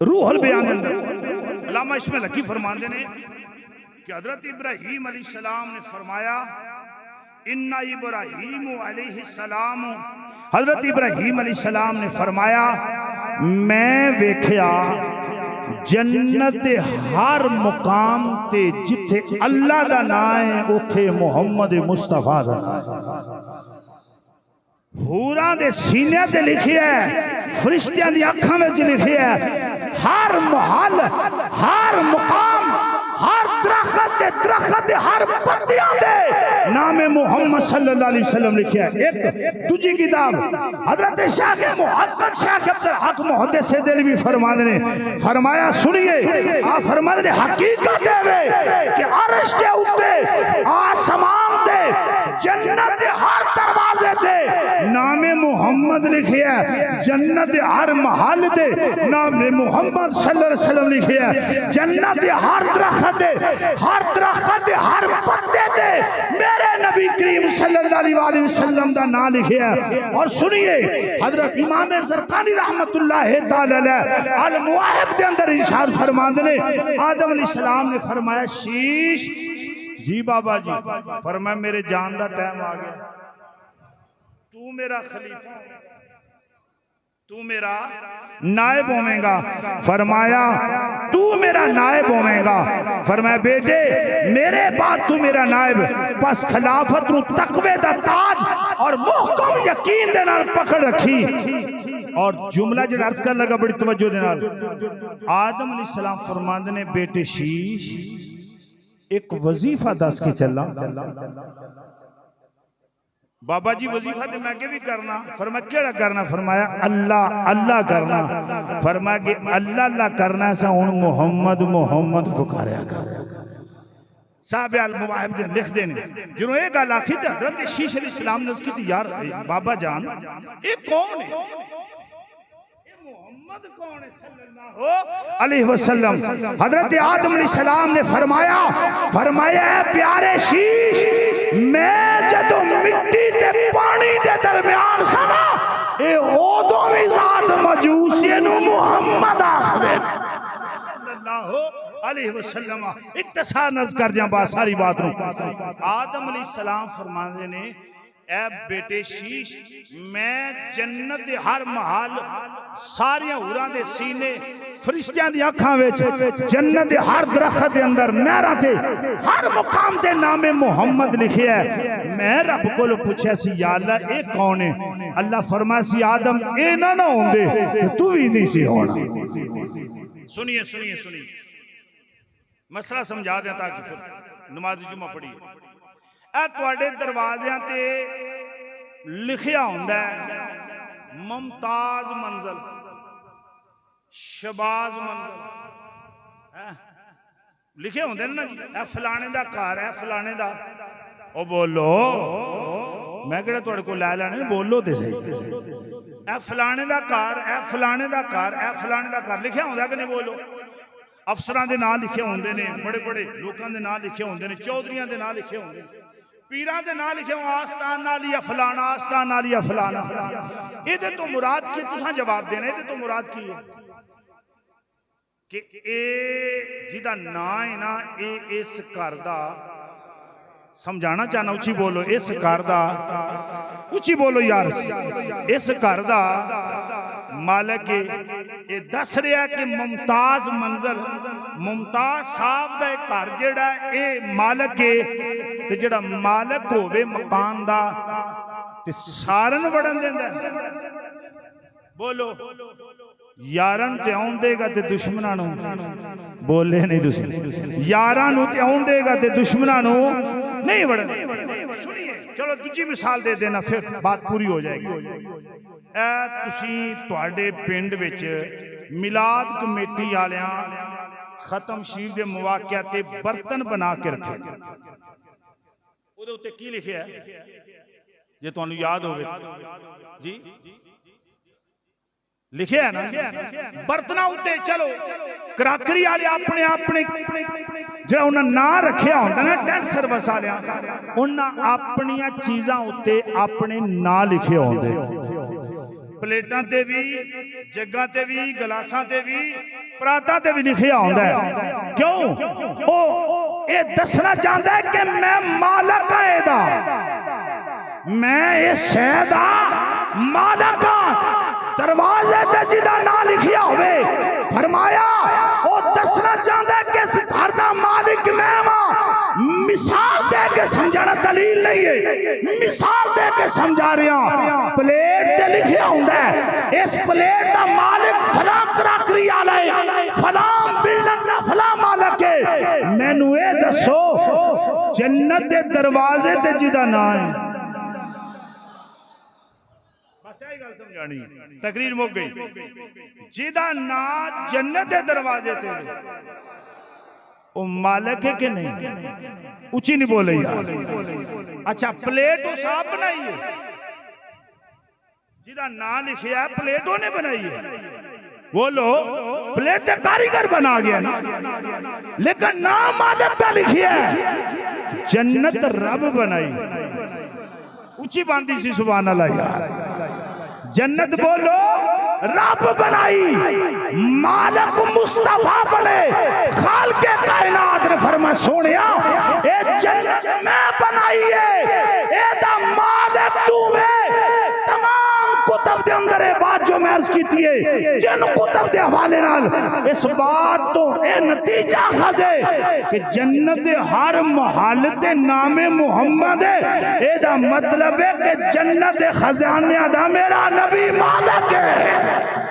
रूहुल बयान के अंदर अल्लामा इस्माइल हकी फरमाते ने कि हजरत इब्राहीम अलैहिस्सलाम ने फरमाया इन्ना इब्राहीम अलैहिस्सलाम, हजरत इब्राहीम अलैहिस्सलाम ने फरमाया मैं वेख्या जन्नत दे हर मुकाम ते जिथे अल्लाह दा नाम है उथे मुहम्मद मुस्तफा दा हूरां दे सीने ते लिखिया है, फरिश्तियां दी अखां विच लिखिया है, हर महल हर मुकाम हर दरख्त हर पत्तियां दे नामे मुहम्मद सल्लल्लाहु अलैहि वसल्लम लिखिया है। एक दूजी किताब हजरत शाह के मुहक्किक शेख अब्दुल हक मुहद्दिस देलवी फरमाते ने, फरमाया सुनिए आ फरमाते ने हकीकत है कि अर्श के उत्ते आसमान दे जन्नत दे हर दरवाजे ते नामे मुहम्मद लिखिया है, जन्नत दे हर महल दे नामे मुहम्मद सल्लल्लाहु अलैहि वसल्लम लिखिया है, जन्नत दे हर दरख्त दे हर पत्ते दे मेरे नबी करीम सल्लल्लाहु अलैहि वसल्लम दा नाम लिखिया है। और सुनिए हजरत इमाम ज़रक़ानी रहमतुल्लाह तआला अलैह अल मुवाहिब दे अंदर इरशाद फरमाते ने आदम अलैहिस्सलाम ने फरमाया शीश जी बाबा जी, फरमाया मेरे जान दा टाइम आ गया, तू मेरा खलीफा तू मेरा नायब होवेगा। फरमाया तू मेरा नायब होवेगा, फरमाया बेटे मेरे बाद तू मेरा नायब, बस खिलाफत नूं तकवे दा ताज और मुहकम यकीन दे नाल पकड़ रखी। और जुमला जो अर्ज कर लगा बड़ी तवज्जो दे नाल, आदम अलैहिस्सलाम फरमांदे ने बेटे शीश एक वजीफा दस के चला। बाबा जी वजीफा तो मैं अगे भी करना, फरमाया केड़ा करना, फरमाया अल्लाह अल्लाह करना, फरमाया कि अल्लाह अल्लाह करना सा हुण मुहम्मद मुहम्मद पुकारिया कर। साहब अल मुवाहिब दे लिख देने जो ये गल आखी तो हजरत शीश अलैहिस्सलाम ने उसकी थी यार बाबा जान ये कौन है, मोहम्मद कौन है सल्लल्लाहु अलैहि वसल्लम। हजरत आदम अलैहिस्सलाम ने फरमाया प्यारे शीश मैं जदों मिट्टी ते पानी दे दरमियान सा ना ए ओदों भी जात मजूसी नु मुहम्मद आखदे सल्लल्लाहु अलैहि वसल्लम। इख्तिसार नज़र कर जा बात सारी बात नु। आदम अलैहिस्सलाम फरमाते ने ऐ बेटे शीश मैं जन्नत दे हर महल सारियां हूरां दे सीने फरिश्तियां दी अखां विच जन्नत दे हर दरख्त दे अंदर नहरां ते हर मुकाम ते नामे मुहम्मद लिखिया है। मैं रब कोल पूछया सी या अल्लाह ए कौन है, अल्लाह फरमाया सी आदम ए ना होंदे तू भी नहीं सी होना। सुनिए सुनिए सुनिए मसला समझा दें ताकि फिर नमाज जुमा पढ़िए। ए तुहाडे दरवाज़ियां ते लिखिया हुंदा है मुमताज मंजिल शबाज मंजिल लिखे होंगे ना जी, ए फलाने दा घर है फलाने दा, ओ बोलो मैं किहड़ा तुहाडे कोल लै लैने, बोलो ते सही। ए फलाने दा घर ए फलाने दा घर ए फलाने दा घर लिखिया होंदा कि नहीं, बोलो। अफसरां दे नाम लिखे होंदे ने, बड़े बड़े लोकां दे नाम लिखे होंदे ने, चौधरियां दे नाम लिखे होंदे, पीरां दे नाम लिखे हो आस्तान नाल या फलाना आस्तान नाल या फलाना। इहदे तो मुराद की तुसां जवाब देना, इहदे तो मुराद की है कि ए जिहदा नाम है ना ए इस घर दा, समझाना चाहना उच्ची बोलो, इस घर दा उच्ची बोलो यार, इस घर दा मालिक ये दस रहा कि मुमताज मंजिल मुमताज साहब का घर जेड़ा ये मालिक है, ते जेड़ा मालिक होवे मकान दा ते सारन वड़न देंदा। बोलो यारन ते आउण देगा ते दुश्मनां नूं, बोले नहीं दुश्मन यारां नूं ते आउण देगा ते दुश्मनां नूं नहीं वड़न। सुनिए चलो दूजी मिसाल दे देना फिर बात पूरी हो जाएगी। तुहाडे पिंड विच मिलाद कमेटी वालियां खत्म शरीफ के मौके ते बर्तन बना के रखे, उहदे उत्ते की लिखिया है जे तुहानूं याद होवे जी, लिखे है ना बर्तना उत्ते। चलो कराकरी वाले अपने अपने जो उन्हें ना रखिया होंदा ना टेंट सर्विस वालियां, उन्हें अपनियां चीज़ां उत्ते अपने ना लिखे होंदे। प्लेटां ते भी, जग्गां ते भी, गिलासां ते भी, परातां ते भी लिखिया होंदा है। क्यों? ओ ये दसना चाहता है कि मैं मालक हां एदा, मैं इस शै दा मालक हां। दरवाजे ते जिदा ना लिखिया होवे, फरमाया ओ दसना चाहता है कि इस घर दा मालिक मैं हां। मिसाल दे के समझाना दलील नहीं है, मिसाल दे के समझा रहा। प्लेट ते लिखिया होंदा है इस प्लेट दा मालिक फला कराकरी वाला है, फला बिल्डिंग दा फला मालिक है। मैनू ये दसो जन्नत दे दरवाजे ते जिदा ना है, बस यही गल समझानी, तकरीर मुक गई। जिदा ना जन्नत दे दरवाजे ते वो मालिक है कि नहीं? ऊंची नहीं बोले यार। अच्छा प्लेट वो साहब बनाई है, जिदा ना लिखिया है प्लेट ने बनाई है। बोलो प्लेट तो कारीगर बना गया ना, लेकिन ना मालिक का लिखिया है। जन्नत रब बनाई, ऊंची बांधी सी सुभान अल्लाह यार। जन्नत बोलो रब बनाई, मालिक मुस्तफा बने। खाल के कायनात ने फरमा सोनिया ए जन्नत मैं बनाई है, एदा मालिक तू है। तमाम कुतब दे अंदर ए बात जो मैं अर्ज कीती है, जिन कुतब दे हवाले नाल इस बात तो ए नतीजा खजे कि जन्नत दे हर महल ते नामे मुहम्मद है। एदा मतलब है कि जन्नत दे खजाने दा मेरा नबी मालिक है।